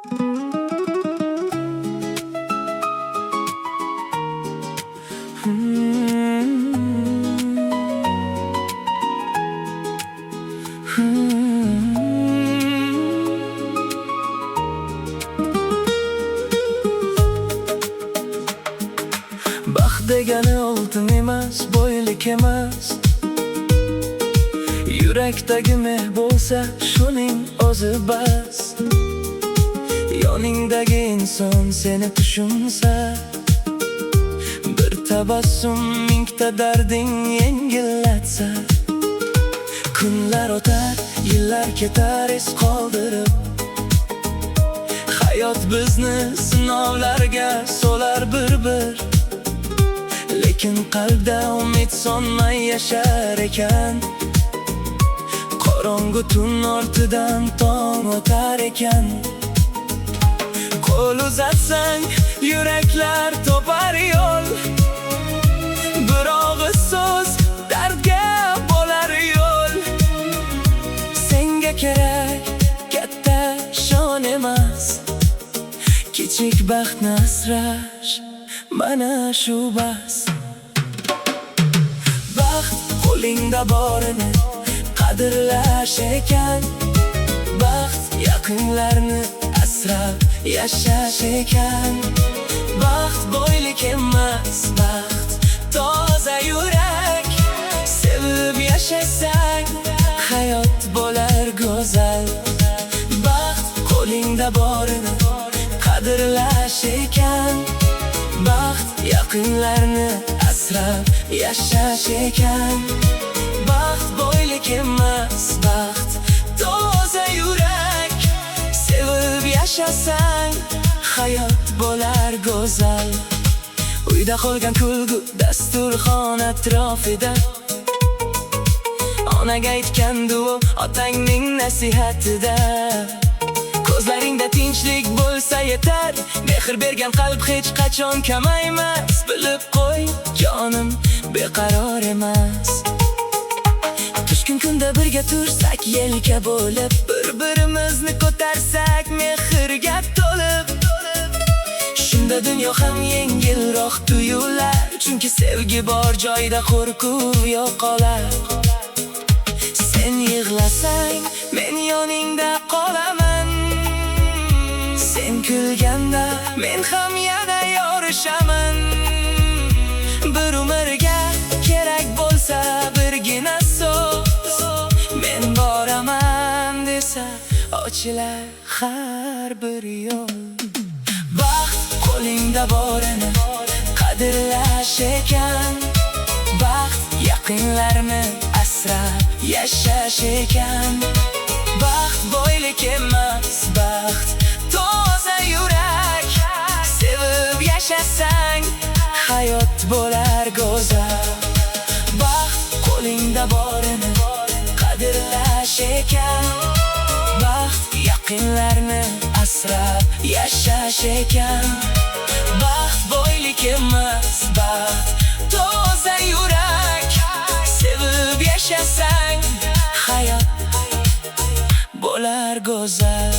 Baxt degani oltin emas, boylik emas. Yurakdagi mehr bo'lsa, shuning o'zi bas. Yoningdagi inson seni tushunsa, bir tabassum mingta darding yengillatsa. Kunlar o'tar, yillar ketar iz qoldirib. Hayot bizni sinovlarga solar bir-bir. Lekin qalbda umid sonmay yashar ekan. Qorong'u tun ortidan tong o'tar ekan. Qo'l uzatsang yuraklar topar yo'l. Bir og'iz so'z dardga bo'lar yo'l. Senga kerak katta shon emas, kichik baxtni asrash mana shu bas. Baxt qo'lingda borini qadrlash ekan. Baxt yaqinlarni asrab yashash ekan. Baxt boylik emas, baxt toza yurak. Sevib yashasang hayot bo'lar go'zal. Baxt qo'lingda borini qadrlash ekan. Baxt yaqinlarni asrab yashash ekan. Baxt boylik emas, baxt toza yurak. Sevib yashasang hayot bo'lar go'zal. Uyda qolgan kulgu dasturxon atrofida, onaga aytgan duo otangning nasihatida. Ko'zlaringda tinchlik bo'lsa yetar, mehr bergan qalb hech qachon kamaymas. Bilib qo'y jonim beqaror emas. Tushkun kunda birga tursak yelka bo'lib, bir-birimizni ko'tarsak mehrga to'lib. Shunda dunyo ham yengilroq tuyular, chunki sevgi bor joyda qo'rquv yo'qolar. Sen yig'lasang men yoningda qolaman. Sen kulganda men ham yana yorishaman. Bir umrga kerak bo'lsa birgina so'z, men boraman desa ochilar har bir yo'l. Baxt qo'lingda borini qadrlash ekan. Baxt yaqinlarni asrab yashash ekan. Baxt boylik emas, baxt toza yurak. Sevib yashasang hayot bo'lar go'zal. Baxt qo'lingda borini qadrlash ekan. Baxt yaqinlarni asrab yashash ekan. Baxt boylik emas, baxt toza yurak. Sevib yashasang hayot bo'lar go'zal.